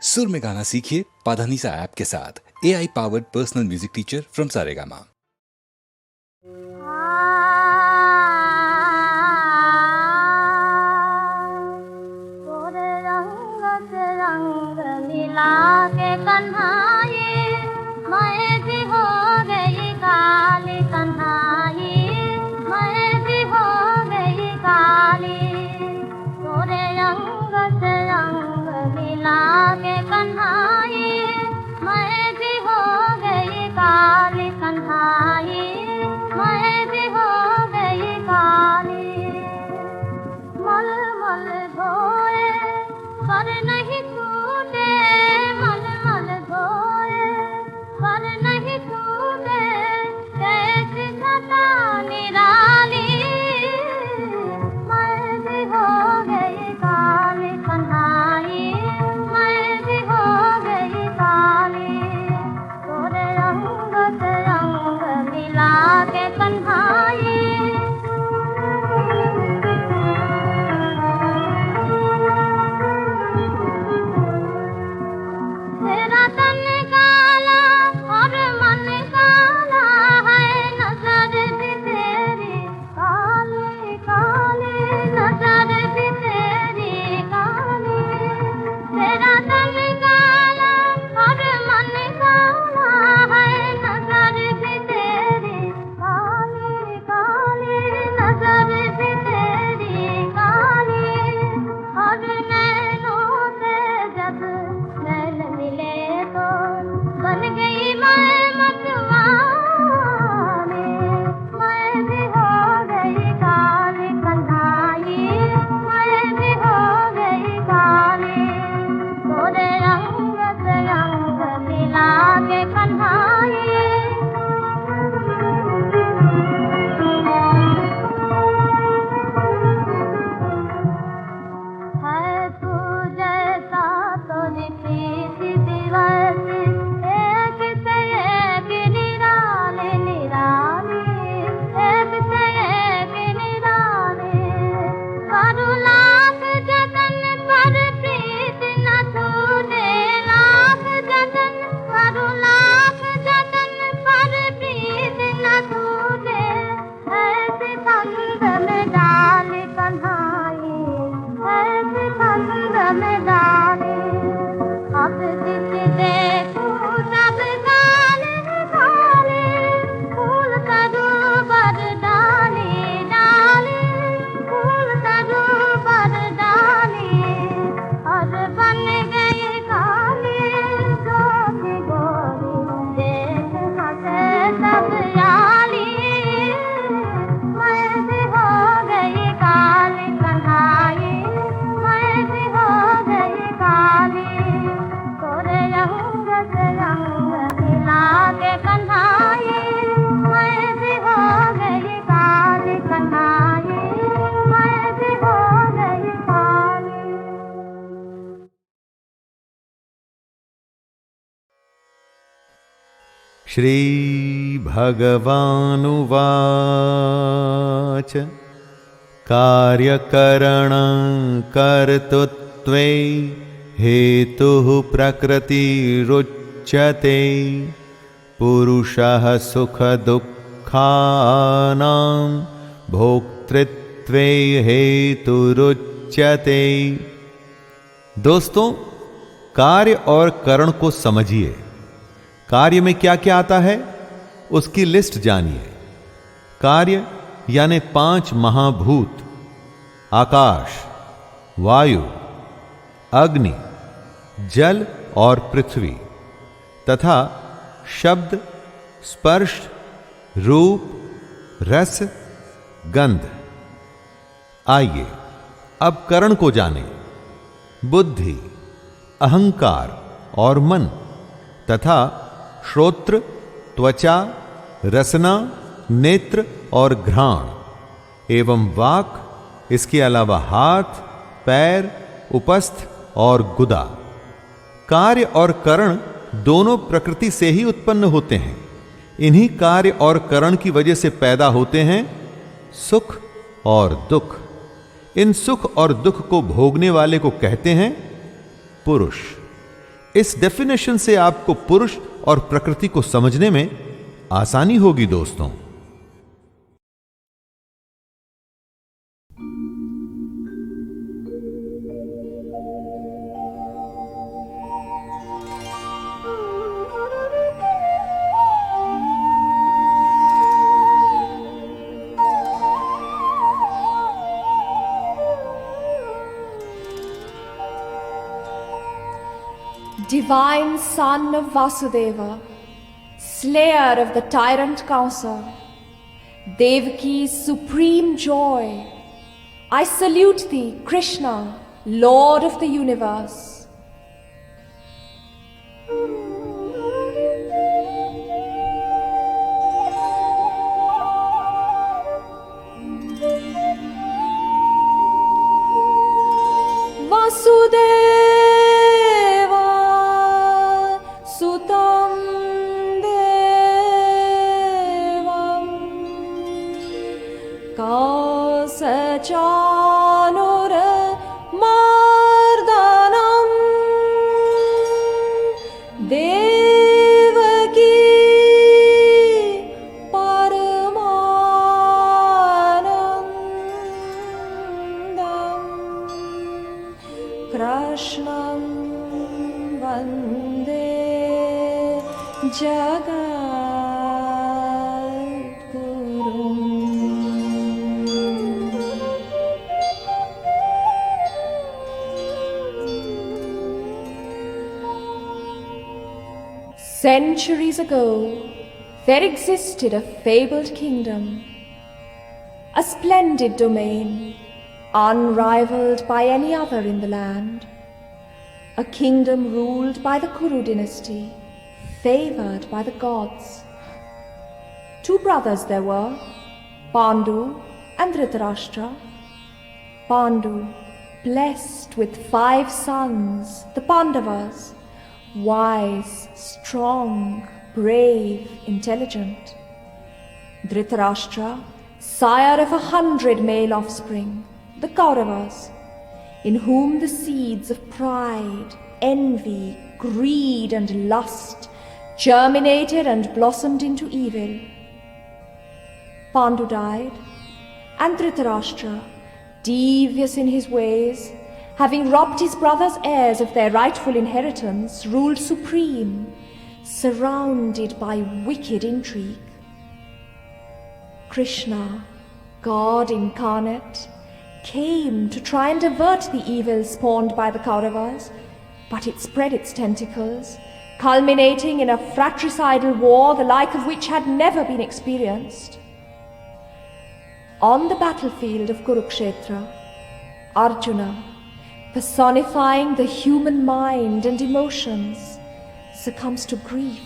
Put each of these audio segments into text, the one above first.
सुर में गाना सीखिए पाधानीसा ऐप के साथ। AI powered personal music teacher from Saregama. श्री भगवानुवाच कार्यकरणं कर्तृत्वे हेतुः प्रकृतिरुच्यते पुरुषः सुखदुःखानां भोक्तृत्वे हेतुरुच्यते। दोस्तों, कार्य और करण को समझिए। कार्य में क्या क्या आता है उसकी लिस्ट जानिए। कार्य यानी 5 महाभूत, आकाश, वायु, अग्नि, जल और पृथ्वी, तथा शब्द, स्पर्श, रूप, रस, गंध। आइए अब करण को जानें। बुद्धि, अहंकार और मन तथा श्रोत्र, त्वचा, रसना, नेत्र और घ्राण एवं वाक, इसके अलावा हाथ, पैर, उपस्थ और गुदा। कार्य और करण दोनों प्रकृति से ही उत्पन्न होते हैं। इन्हीं कार्य और करण की वजह से पैदा होते हैं सुख और दुख। इन सुख और दुख को भोगने वाले को कहते हैं पुरुष। इस डेफिनेशन से आपको पुरुष और प्रकृति को समझने में आसानी होगी दोस्तों। Divine Son of Vasudeva, slayer of the tyrant Kausa, Devaki's supreme joy, I salute thee, Krishna, Lord of the universe. Vasudeva Sutam Devam Kausachanura Mardanam Devaki Paramanandam Krishnam Vande Centuries ago, there existed a fabled kingdom, a splendid domain, unrivaled by any other in the land, a kingdom ruled by the Kuru dynasty, favored by the gods. Two brothers there were, Pandu and Dhritarashtra. Pandu, blessed with 5 sons, the Pandavas, wise, strong, brave, intelligent. Dhritarashtra, sire of 100 male offspring, the Kauravas, in whom the seeds of pride, envy, greed, and lust germinated and blossomed into evil. Pandu died, and Dhritarashtra, devious in his ways, having robbed his brother's heirs of their rightful inheritance, ruled supreme, surrounded by wicked intrigue. Krishna, God incarnate, came to try and avert the evil spawned by the Kauravas, but it spread its tentacles, culminating in a fratricidal war the like of which had never been experienced. On the battlefield of Kurukshetra, Arjuna, personifying the human mind and emotions, succumbs to grief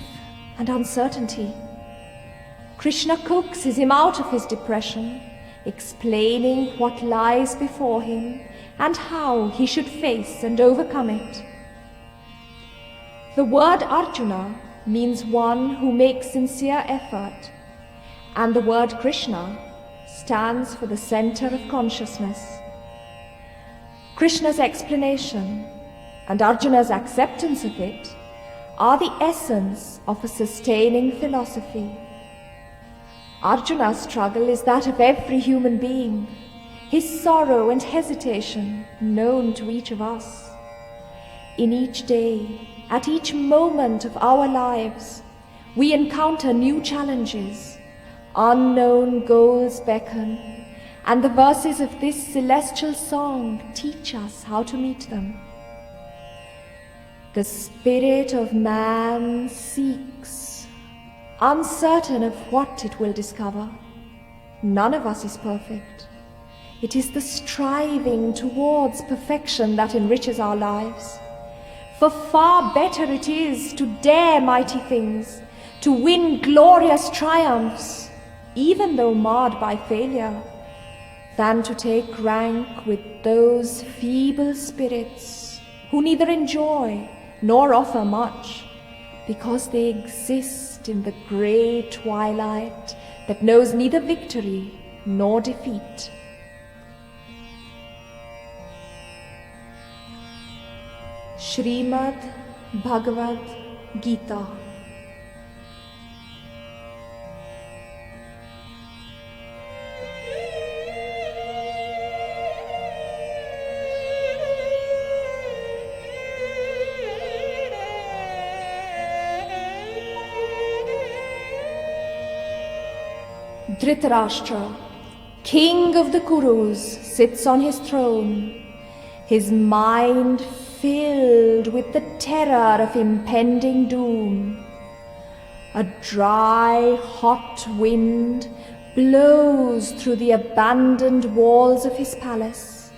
and uncertainty. Krishna coaxes him out of his depression, explaining what lies before him and how he should face and overcome it. The word Arjuna means one who makes sincere effort, and the word Krishna stands for the center of consciousness. Krishna's explanation and Arjuna's acceptance of it are the essence of a sustaining philosophy. Arjuna's struggle is that of every human being, his sorrow and hesitation known to each of us. In each day, at each moment of our lives, we encounter new challenges, unknown goals beckon, and the verses of this celestial song teach us how to meet them. The spirit of man seeks, uncertain of what it will discover. None of us is perfect. It is the striving towards perfection that enriches our lives. For far better it is to dare mighty things, to win glorious triumphs, even though marred by failure, than to take rank with those feeble spirits who neither enjoy nor offer much, because they exist in the grey twilight that knows neither victory nor defeat. Shrimad Bhagavad Gita. Dhritarashtra, king of the Kurus, sits on his throne, his mind filled with the terror of impending doom. A dry, hot wind blows through the abandoned walls of his palace,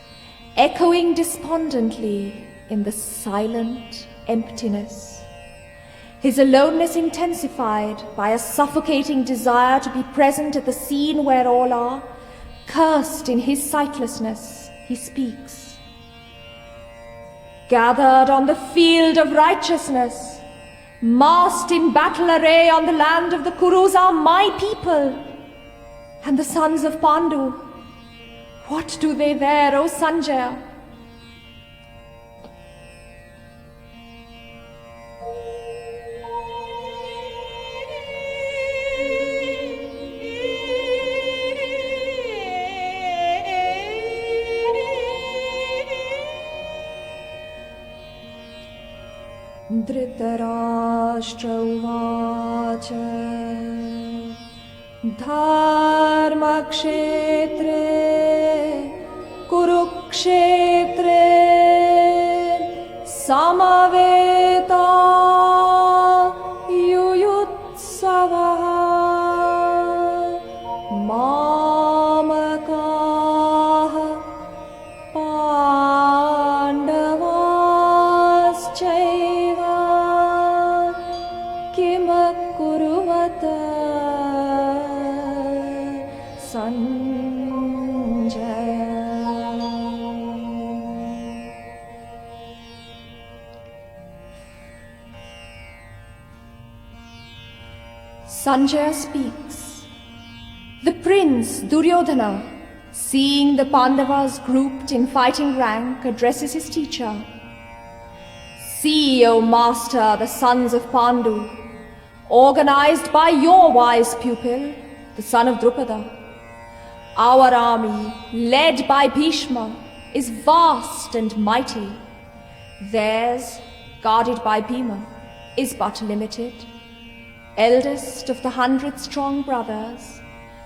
echoing despondently in the silent emptiness. His aloneness intensified by a suffocating desire to be present at the scene where all are. Cursed in his sightlessness, he speaks. Gathered on the field of righteousness, massed in battle array on the land of the Kurus are my people, and the sons of Pandu. What do they there, O Sanjaya? Dhritarashtra uvacha dharmakshetre kurukshetre samaveta yuyutsavaha mamakaha pandavaschaiva kimakuruvata Sanjaya. Sanjaya speaks. The prince Duryodhana, seeing the Pandavas grouped in fighting rank, addresses his teacher. See, O master, the sons of Pandu, organized by your wise pupil, the son of Drupada. Our army, led by Bhishma, is vast and mighty. Theirs, guarded by Bhima, is but limited. Eldest of the 100 strong brothers,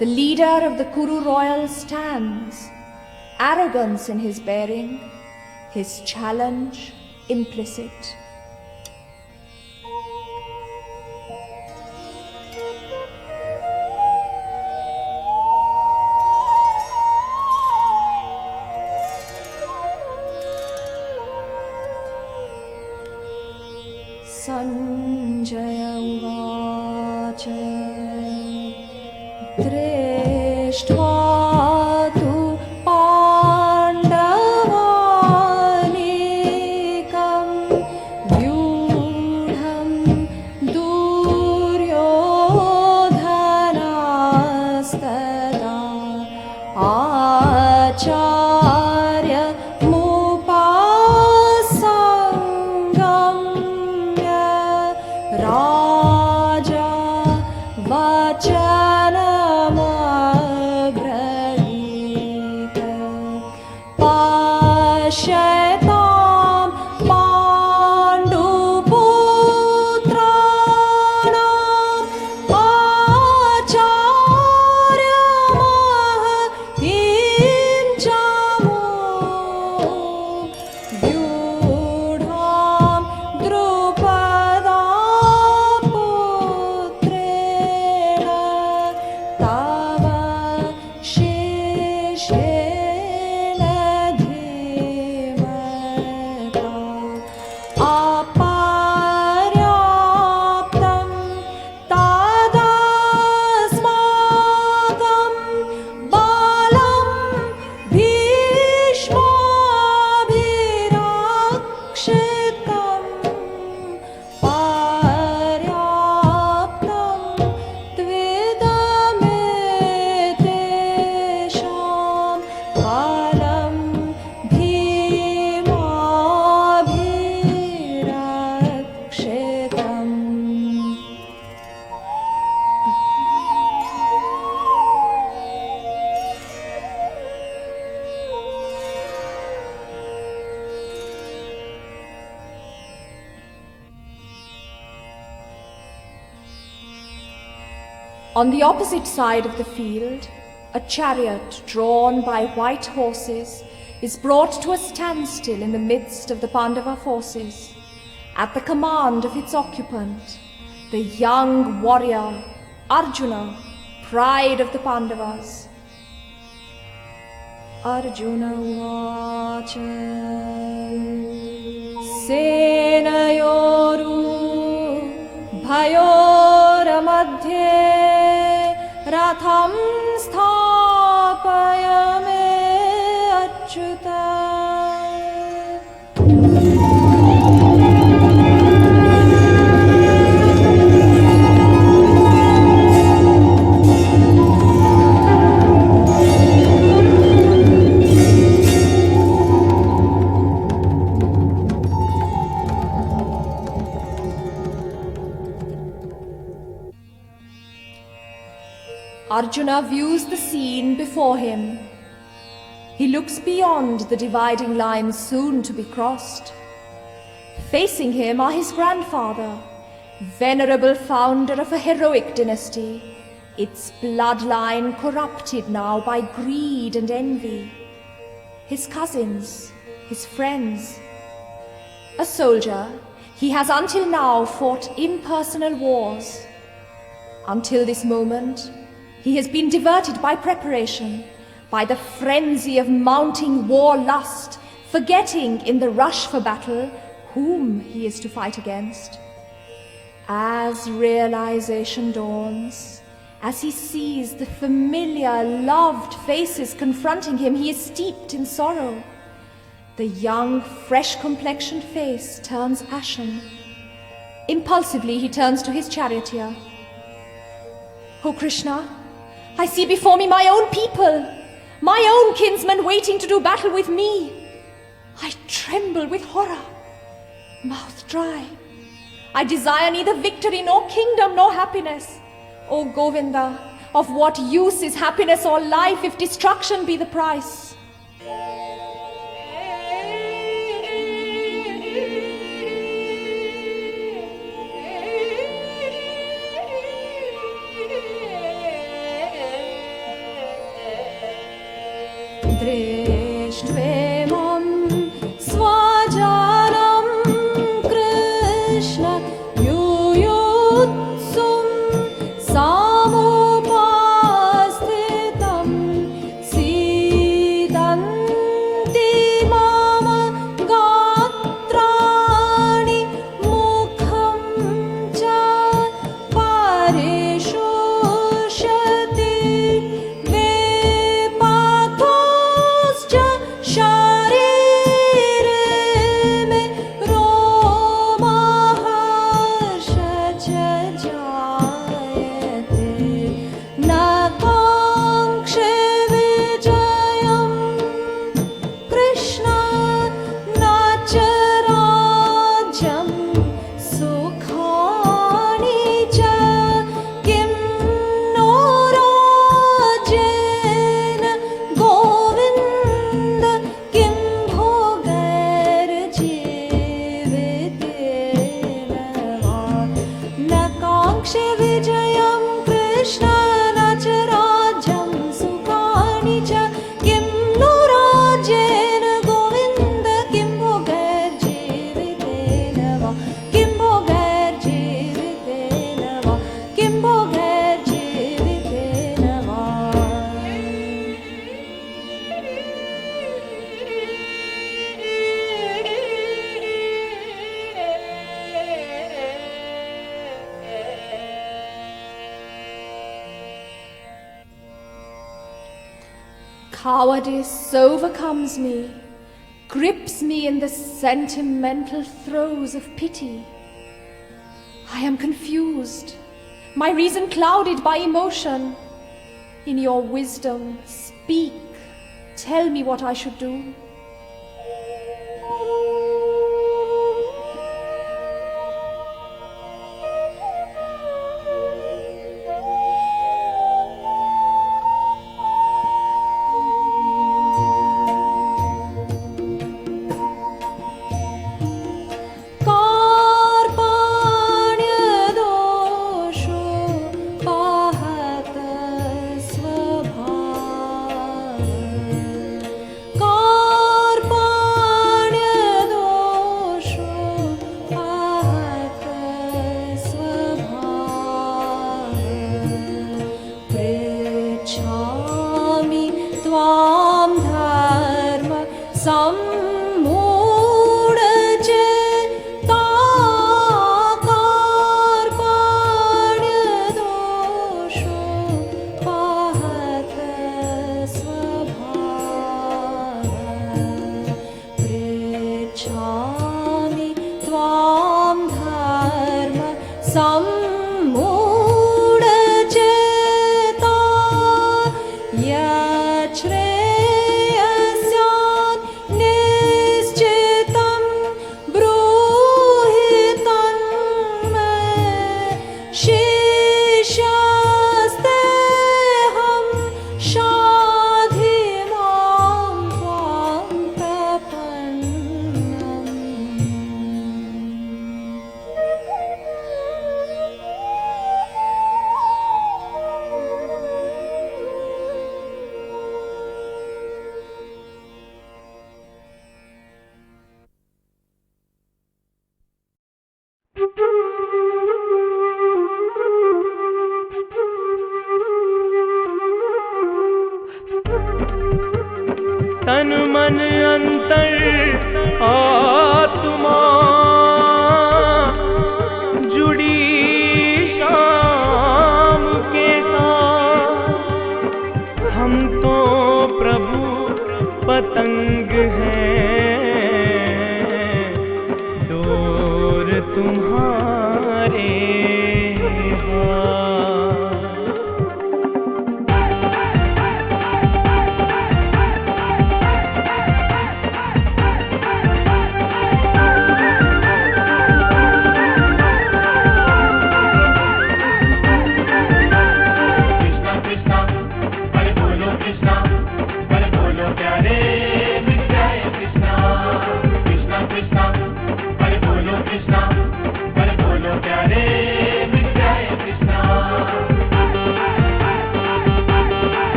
the leader of the Kuru royal stands, arrogance in his bearing, his challenge implicit. Sanjaya uvacha drishtva tu pandavanikam vyudham duryodhanastada acharya Raja Vachanamagrahita Pashyatam Panduputranam Acharya Mahatim Chamu Vyudham Drupada On the opposite side of the field, a chariot drawn by white horses is brought to a standstill in the midst of the Pandava forces, at the command of its occupant, the young warrior Arjuna, pride of the Pandavas. Arjuna Vacha Senayoru Bhayora Madhye Ratham Sthapaya Me Achyuta. Arjuna views the scene before him. He looks beyond the dividing lines soon to be crossed. Facing him are his grandfather, venerable founder of a heroic dynasty, its bloodline corrupted now by greed and envy. His cousins, his friends. A soldier, he has until now fought impersonal wars. Until this moment, he has been diverted by preparation, by the frenzy of mounting war lust, forgetting in the rush for battle whom he is to fight against. As realization dawns, as he sees the familiar, loved faces confronting him, he is steeped in sorrow. The young, fresh-complexioned face turns ashen. Impulsively, he turns to his charioteer. "O Krishna, I see before me my own people, my own kinsmen waiting to do battle with me. I tremble with horror, mouth dry. I desire neither victory nor kingdom nor happiness. O Govinda, of what use is happiness or life if destruction be the price?" दृष्ट्वेमं स्वजानं Krishna युयुत्सुं सामुपास्थितं सीदन्ति मम गात्राणि मुखं च परिशोषति वेपाथोश्च शरीरे मे रोमहर्ष च जायते न काङ्क्षे विजयं कृष्ण न च राज्यं सुखानि च किं नो राज्येन गोविन्द किं भोगैर्जीवितेन वा न काङ्क्षे विजयं कृष्ण न च राज्यं सुखानि च किं नो राज्येन गोविन्द किं भोगैर्जीवितेन वा किं भोगैर्जीवितेन वा किं भोगैर्जीवितेन वा. Cowardice overcomes me, grips me in the sentimental throes of pity. I am confused, my reason clouded by emotion. In your wisdom, speak, tell me what I should do. कार्पाण्यदोषो पाहयन् निरंतर आत्मा जुड़ी शाम के साथ। हम तो प्रभु पतंग हैं, डोर तुम्हारे हाथ।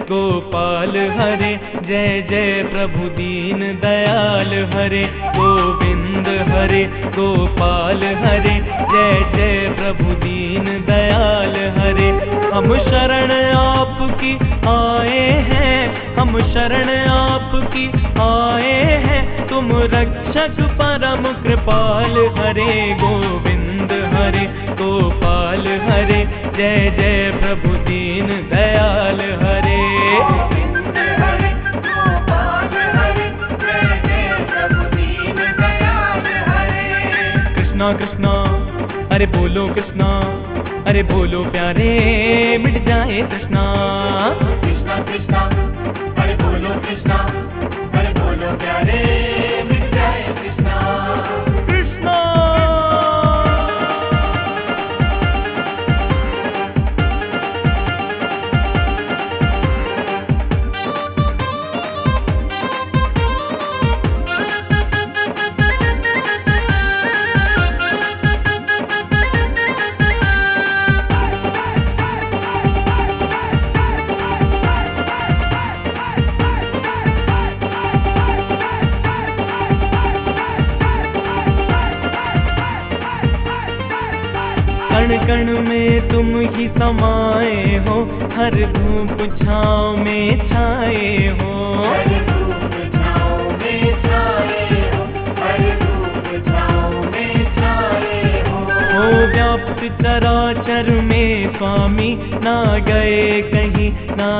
गोपाल हरे, जय जय प्रभु दीन दयाल हरे। गोविंद हरे गोपाल हरे, जय जय प्रभु दीन दयाल हरे। हम शरण आपकी आए हैं, हम शरण आपकी आए हैं, तुम रक्षक परम कृपाल हरे। गोविंद हरे गोपाल हरे, जय जय प्रभु दीन दयाल हरे। गोविंद हरे गोपाल हरे, जय जय प्रभु दीन दयाल हरे। कृष्णा कृष्णा अरे बोलो कृष्णा, अरे बोलो प्यारे मिट जाए कृष्णा। कृष्णा कृष्णा अरे बोलो कृष्णा, अरे बोलो प्यारे मिट जाए कृष्णा। कृष्णा कण कण में तुम ही समाए हो, हर धूप छाँव में छाए हो। हर धूप छाँव में छाए हो, हर धूप छाँव में छाए हो। हो व्याप्त चराचर में स्वामी, ना गए कहीं ना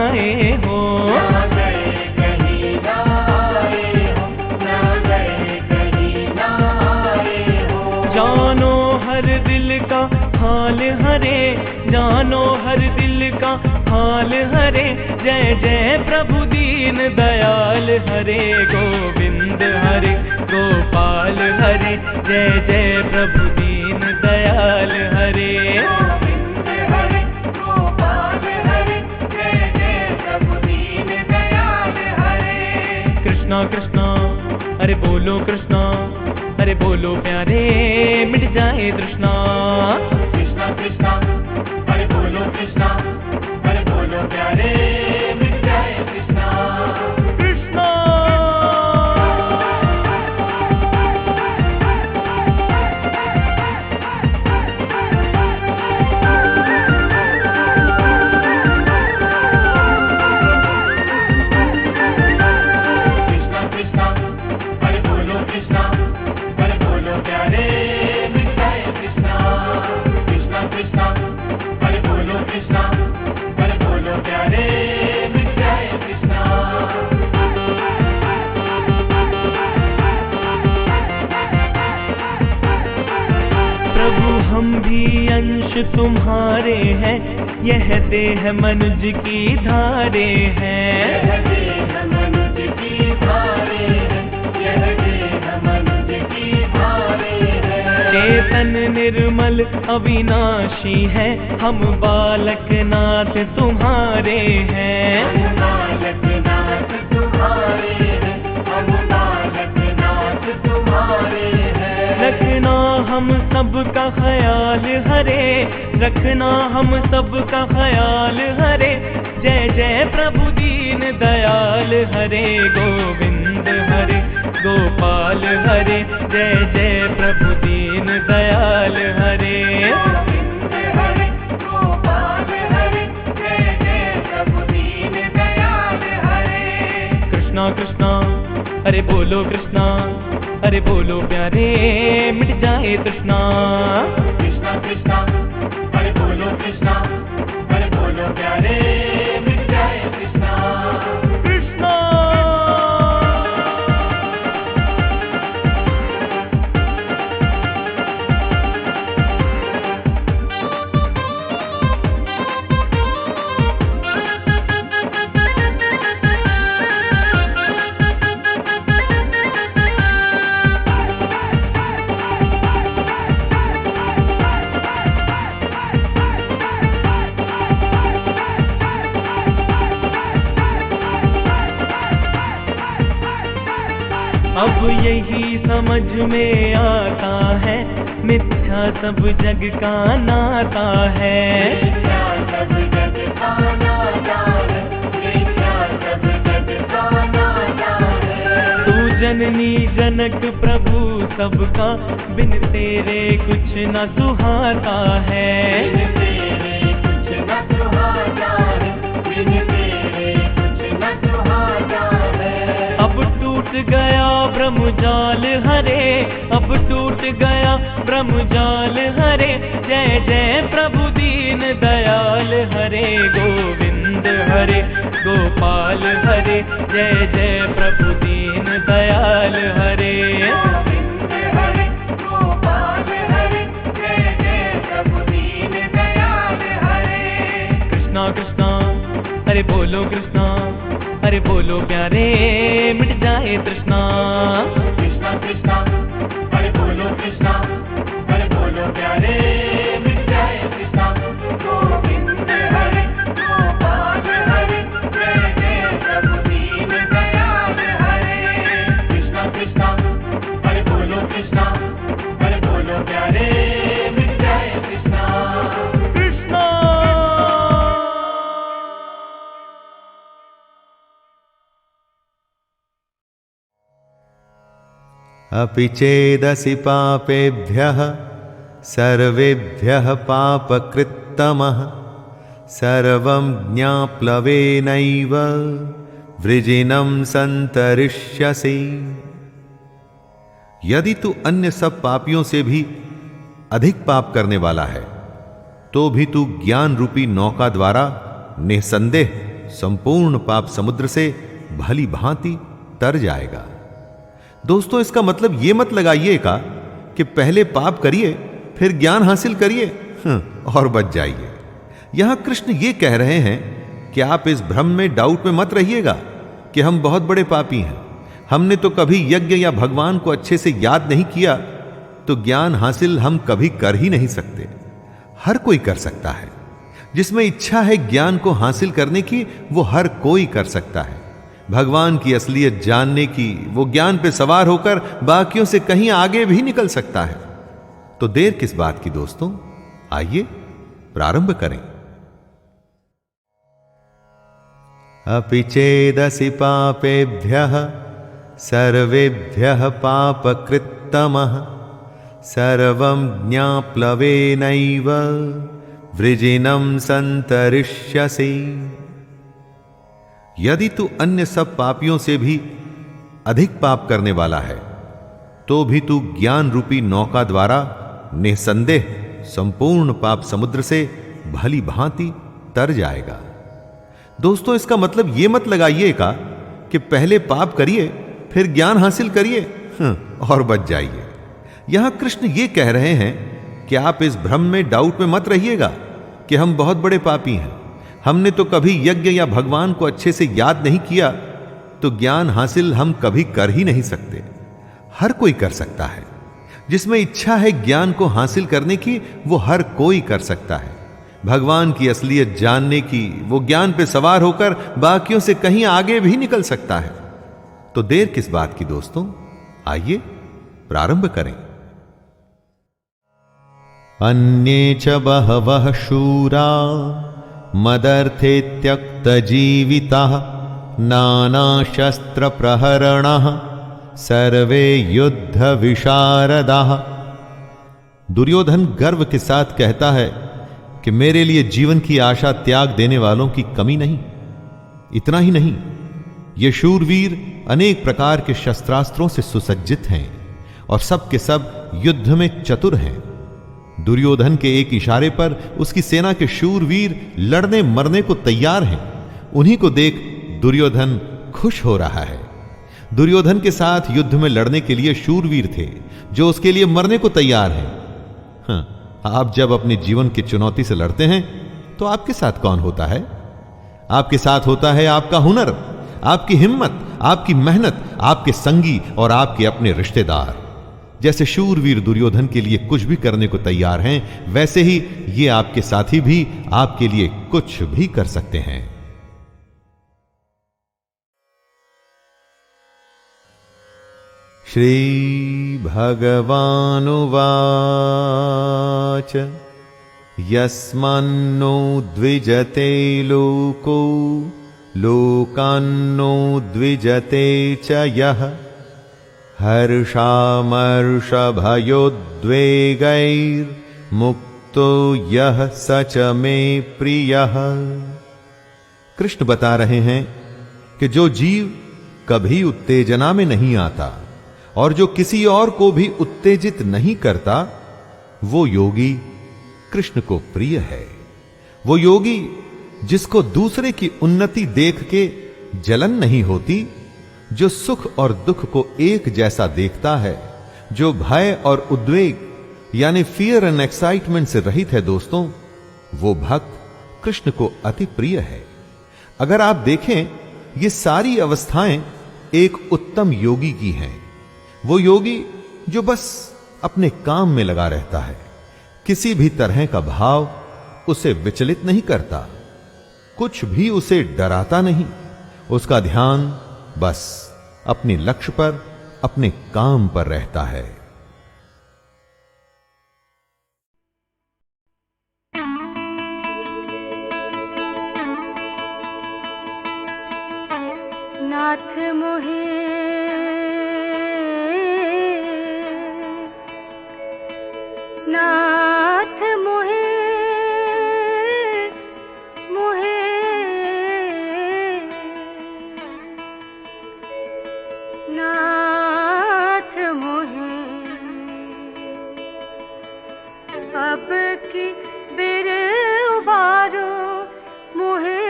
आए हो। ना गए कहीं ना आए हो, ना गए कहीं ना आए हो। जानो हर दिल का हाल हरे, जानो हर दिल का हाल हरे। जय जय प्रभु दीन दयाल हरे। गोविंद हरे गोपाल हरे, जय जय प्रभु दीन दयाल हरे। गोविंद हरे गोपाल हरे, जय जय प्रभु दीन दयाल हरे। कृष्णा कृष्णा अरे बोलो कृष्णा, अरे बोलो प्यारे मिट जाए तृष्णा। कृष्णा कृष्णा अरे बोलो कृष्णा, अरे बोलो प्यारे मिट जाए कृष्णा। कृष्णा कृष्णा अरे बोलो कृष्णा, अरे बोलो प्यारे मिट जाए कृष्णा। कृष्णा कृष्णा अरे बोलो कृष्णा, अरे बोलो प्यारे मिट जाए कृष्णा। प्रभु हम भी अंश तुम्हारे हैं, यह देह मनुज की धारे हैं। यह देह मनुज की धारे हैं, यह देह मनुज की धारे हैं। चेतन निर्मल अविनाशी है, हम बालक नाथ तुम्हारे हैं। हम बालक नाथ तुम्हारे हैं, हम बालक नाथ तुम्हारे हैं। रखना हम सब का ख्याल हरे, रखना हम सब का ख्याल हरे। जय जय प्रभु दीन दयाल हरे। गोविंद हरे गोपाल हरे, जय जय प्रभु दीन दयाल हरे। गोविंद हरे गोपाल हरे, जय अरे बोलो कृष्णा, अरे बोलो प्यारे, मिट जाए तृष्णा। कृष्णा कृष्णा, अरे बोलो कृष्णा, अरे बोलो प्यारे, मिट जाए कृष्णा। कृष्णा अब यही समझ में आता है, मिथ्या सब जग का नाता है। मिथ्या सब जग का नाता है, मिथ्या सब जग का नाता है। तू जननी जनक प्रभु सबका, बिन तेरे कुछ न सुहाता है। बिन तेरे कुछ न सुहाता है, बिन तेरे कुछ न सुहाता है। अब टूट गया ब्रह्मजाल हरे, अब टूट गया ब्रह्मजाल हरे। जय जय प्रभु दीन दयाल हरे, गोविंद हरे गोपाल हरे। जय जय प्रभु दीन दयाल हरे। गोविंद हरे गोपाल हरे, जय जय प्रभु दीन दयाल हरे। कृष्णा कृष्णा, अरे बोलो कृष्णा, अरे बोलो प्यारे, मिट जाए तृष्णा। कृष्णा कृष्णा, अरे बोलो कृष्णा, अरे बोलो प्यारे, मिट जाए कृष्णा। गोविंद हरे गोपाल हरे, जय जय प्रभु दीन दयाल हरे। कृष्णा कृष्णा, अरे बोलो कृष्णा, अरे बोलो प्यारे, मिट जाए कृष्णा। कृष्णा अपि चेदसि पापेभ्यः सर्वेभ्यः पापकृत्तमः सर्वं ज्ञाप्लवेनैव वृजिनं संतरिष्यसि। यदि तू अन्य सब पापियों से भी अधिक पाप करने वाला है, तो भी तू ज्ञान रूपी नौका द्वारा निसंदेह संपूर्ण पाप समुद्र से भली भांति तर जाएगा। दोस्तों, इसका मतलब यह मत लगाइएगा कि पहले पाप करिए फिर ज्ञान हासिल करिए और बच जाइए। यहां कृष्ण ये कह रहे हैं कि आप इस भ्रम में, डाउट में मत रहिएगा कि हम बहुत बड़े पापी हैं, हमने तो कभी यज्ञ या भगवान को अच्छे से याद नहीं किया, तो ज्ञान हासिल हम कभी कर ही नहीं सकते। हर कोई कर सकता है। जिसमें इच्छा है ज्ञान को हासिल करने की, वो हर कोई कर सकता है। भगवान की असलियत जानने की, वो ज्ञान पे सवार होकर बाकियों से कहीं आगे भी निकल सकता है। तो देर किस बात की दोस्तों, आइए प्रारंभ करें। अपि चेदसि पापेभ्यः सर्वेभ्यः पापकृत्तमः सर्वं ज्ञाप्लवेनैव वृजिनं संतरिष्यसि। यदि तू अन्य सब पापियों से भी अधिक पाप करने वाला है, तो भी तू ज्ञान रूपी नौका द्वारा निसंदेह संपूर्ण पाप समुद्र से भली भांति तर जाएगा। दोस्तों, इसका मतलब यह मत लगाइएगा कि पहले पाप करिए फिर ज्ञान हासिल करिए और बच जाइए। यहां कृष्ण ये कह रहे हैं कि आप इस भ्रम में, डाउट में मत रहिएगा कि हम बहुत बड़े पापी हैं, हमने तो कभी यज्ञ या भगवान को अच्छे से याद नहीं किया, तो ज्ञान हासिल हम कभी कर ही नहीं सकते। हर कोई कर सकता है। जिसमें इच्छा है ज्ञान को हासिल करने की, वो हर कोई कर सकता है। भगवान की असलियत जानने की, वो ज्ञान पे सवार होकर बाकियों से कहीं आगे भी निकल सकता है। तो देर किस बात की दोस्तों, आइए प्रारंभ करें। अन्ये च बहवः शूरा मदर्थे त्यक्तजीविताः नानाशस्त्रप्रहरणाः सर्वे युद्ध विशारदाः। दुर्योधन गर्व के साथ कहता है कि मेरे लिए जीवन की आशा त्याग देने वालों की कमी नहीं। इतना ही नहीं, ये शूरवीर अनेक प्रकार के शस्त्रास्त्रों से सुसज्जित हैं और सब के सब युद्ध में चतुर हैं। दुर्योधन के एक इशारे पर उसकी सेना के शूरवीर लड़ने मरने को तैयार हैं। उन्हीं को देख दुर्योधन खुश हो रहा है। दुर्योधन के साथ युद्ध में लड़ने के लिए शूरवीर थे जो उसके लिए मरने को तैयार हैं। हाँ, आप जब अपने जीवन की चुनौती से लड़ते हैं तो आपके साथ कौन होता है? आपके साथ होता है आपका हुनर, आपकी हिम्मत, आपकी मेहनत, आपके संगी और आपके अपने रिश्तेदार। जैसे शूरवीर दुर्योधन के लिए कुछ भी करने को तैयार हैं, वैसे ही ये आपके साथी भी आपके लिए कुछ भी कर सकते हैं। श्री भगवानुवाच यस्मान्नो द्विजते लोको लोकान्नो द्विजते च यः हर्षामर्षभयोद्वेगैर्मुक्तो यः स च मे प्रियः। कृष्ण बता रहे हैं कि जो जीव कभी उत्तेजना में नहीं आता और जो किसी और को भी उत्तेजित नहीं करता, वो योगी कृष्ण को प्रिय है। वो योगी जिसको दूसरे की उन्नति देख के जलन नहीं होती, जो सुख और दुख को एक जैसा देखता है, जो भय और उद्वेग यानी फियर एंड एक्साइटमेंट से रहित है दोस्तों, वो भक्त कृष्ण को अति प्रिय है। अगर आप देखें, ये सारी अवस्थाएं एक उत्तम योगी की हैं। वो योगी जो बस अपने काम में लगा रहता है, किसी भी तरह का भाव उसे विचलित नहीं करता, कुछ भी उसे डराता नहीं। उसका ध्यान बस अपने लक्ष्य पर, अपने काम पर रहता है। नाथ मोहे नाथ मोहे मोहे नाथ मोहे अब की बेर उबारो मोहे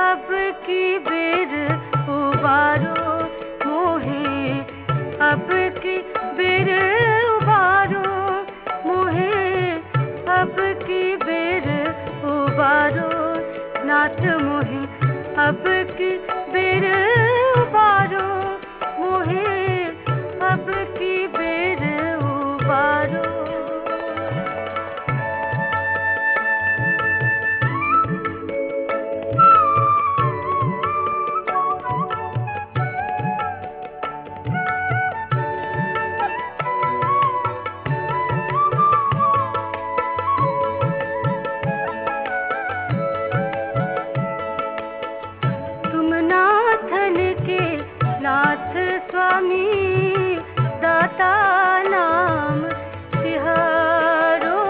अब की बेर उबारो मोहे अब की बेर उबारो मोहे अब की बेर उबारो नाथ मोहे अब की बेर उबारो मोहे अब की बेर उबारो। स्वामी दाता नाम तिहारो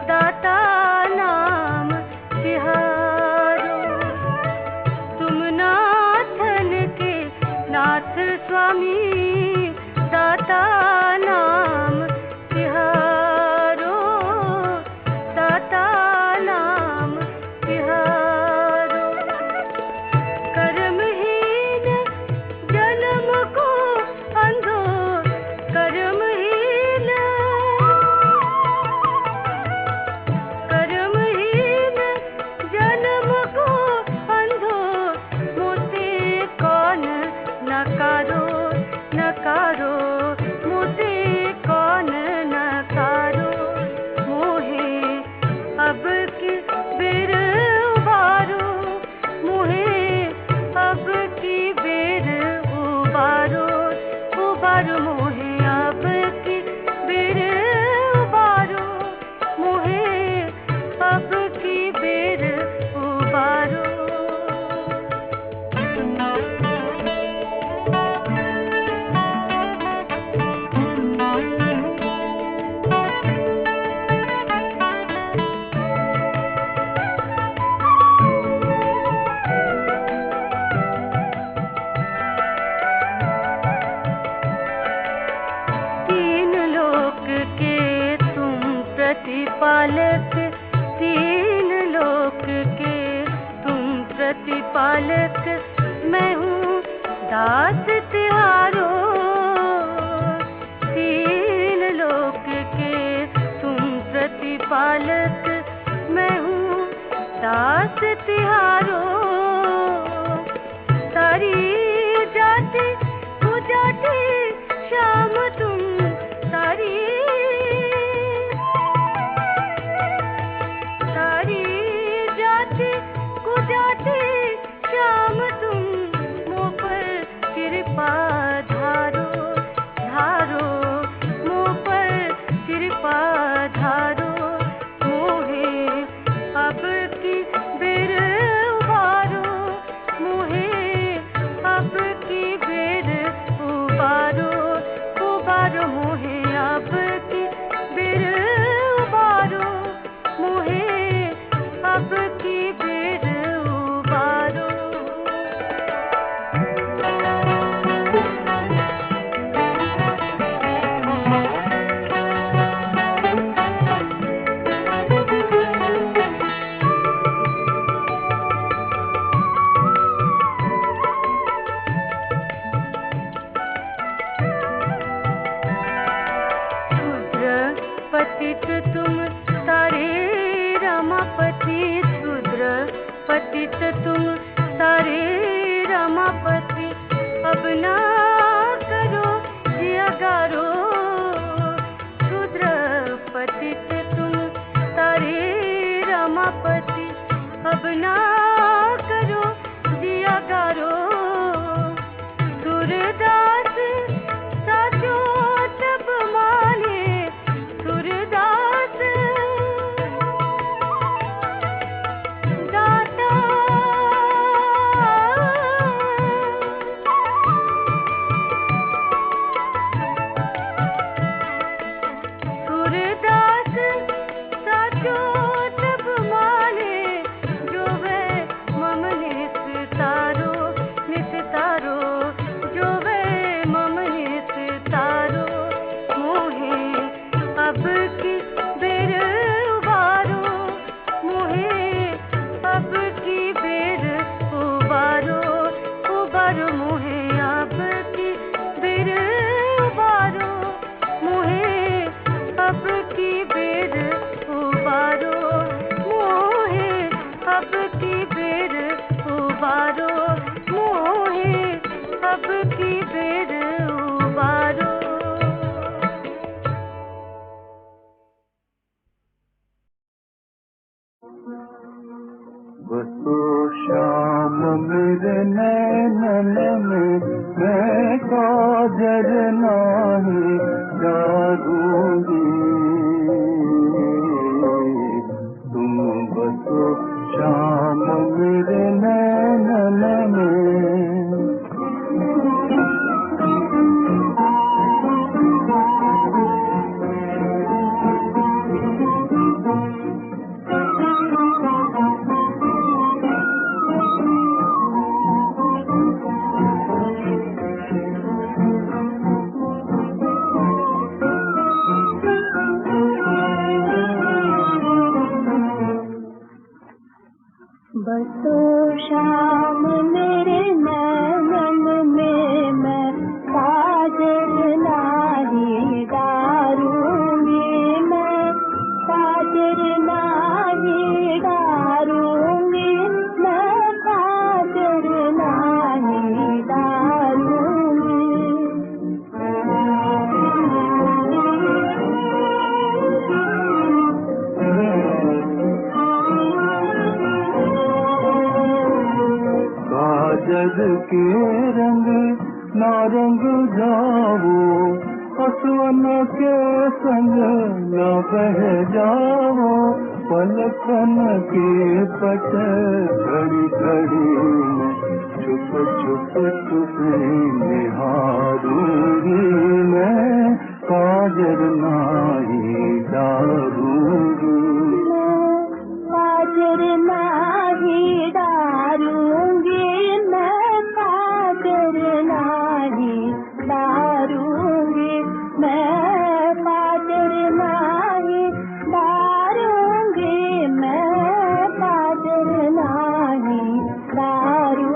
दाता नाम तिहारो। तुम नाथन के नाथ स्वामी दाता नाम तिहारो दाता नाम तिहारो। कर्महीन जन्म को अंधो कर्महीन जन्म को अंधो मोते कौन नकारो नकारो मोते कौन नकारो। मोहे अब की बेर उबारो मोहे अब की बेर उबारो उबारो मोहे अब की बेर उबारो मोहे अब की बेर उबारो। पालक मैं हूँ दास तिहारो, तीन लोक के तुम प्रतिपालक मैं हूँ दास तिहारो। सारी जाति जाति श्याम तुम सारी जाति जाति श्याम तुम मुँह पर कृपा धारो धारो, मुँह पर कृपा धारो। मोहे अब की बेर उबारो, मोहे अब की बेर उबारो, उबारो मोहे अब की बेर उबारो, मोहे अब की बेर उबारो। पतित तुम सारे रमापति, शूद्र पतित तुम सारे रमापति। अब ना करो जियागारो, शूद्र पतित तुम सारे रमापति। अब ना करो जियागारो, सूरदास साचो तब माने, सूरदास दाता सूरदास साचो तब माने, जो वे मम निस्तारो निस्तारो, जो वे मम निस्तारो। मोहे अब की बेर उबारो, मोहे अब की बेर उबारो, उबारो मोहे अब की बेर उबारो, मोहे अब की बेर उबारो, मोहे अब की बेर उबारो, मोहे अब की बेर उबारो। बसो श्याम मेरे नैनन में, मैं काजर नाही डारूंगी। तुम बसो श्याम मेरे नैनन में। बसो श्याम मेरे नैनन में, मैं काजल नाही डारूंगी, मैं काजल नाही डारूंगी, मैं काजल नाही डारूंगी। काजल के रंग नारंग जाओ, असवन के संग न बह जाओ। पलकन के पट घड़ी घड़ी में, छुप छुप छुप निहारूंगी, मैं काजल नाही डारूंगी। काजल नाही डारूंगी, मैं काजल नाही डारूंगी, मैं काजल नाही डारूंगी, मैं काजल नाही डारूंगी।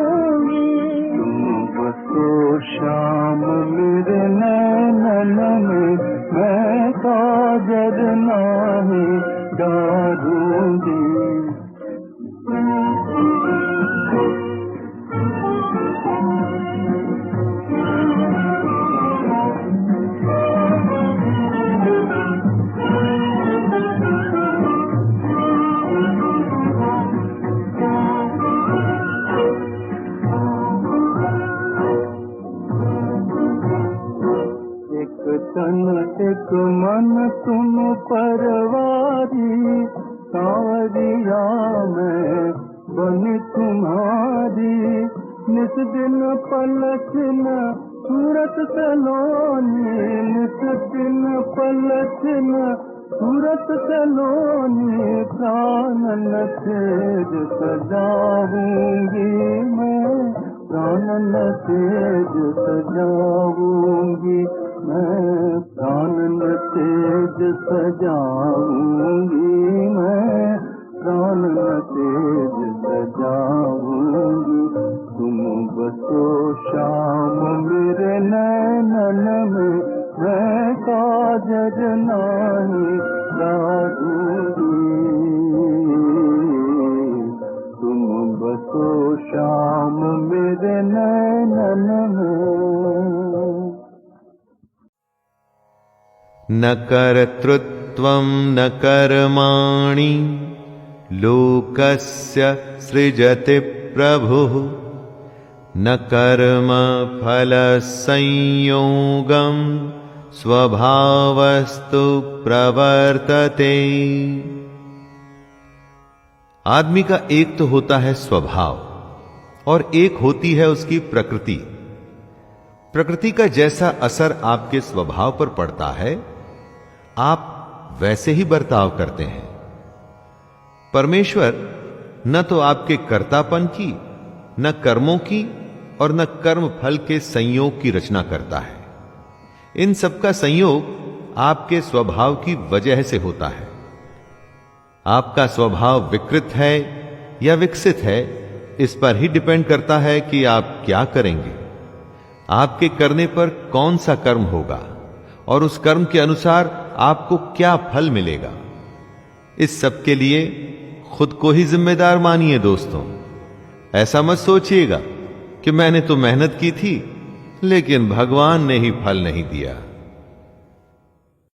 तन एक मन तुम परवारी, सांवरिया मैं बनी तुम्हारी। नित दिन पलटन सूरत सलोनी, नित दिन पलटन सूरत सलोनी। प्राणन तेज सजाऊंगी मैं, प्राणन तेज सजाऊंगी मैं, प्राणन तेज सजाऊंगी मैं, प्राणन तेज सजाऊंगी। तुम बसो शाम मेरे नैनन में, मैं काजर नहीं लाऊंगी। तुम बसो शाम मेरे नैनन में। न कर्तृत्वं न कर्माणि लोकस्य सृजति प्रभुः, न कर्म फल संयोगं स्वभावस्तु प्रवर्तते। आदमी का एक तो होता है स्वभाव और एक होती है उसकी प्रकृति। प्रकृति का जैसा असर आपके स्वभाव पर पड़ता है, आप वैसे ही बर्ताव करते हैं। परमेश्वर न तो आपके कर्तापन की, न कर्मों की और न कर्म फल के संयोग की रचना करता है। इन सबका संयोग आपके स्वभाव की वजह से होता है। आपका स्वभाव विकृत है या विकसित है, इस पर ही डिपेंड करता है कि आप क्या करेंगे। आपके करने पर कौन सा कर्म होगा और उस कर्म के अनुसार आपको क्या फल मिलेगा। इस सब के लिए खुद को ही जिम्मेदार मानिए दोस्तों। ऐसा मत सोचिएगा कि मैंने तो मेहनत की थी लेकिन भगवान ने ही फल नहीं दिया।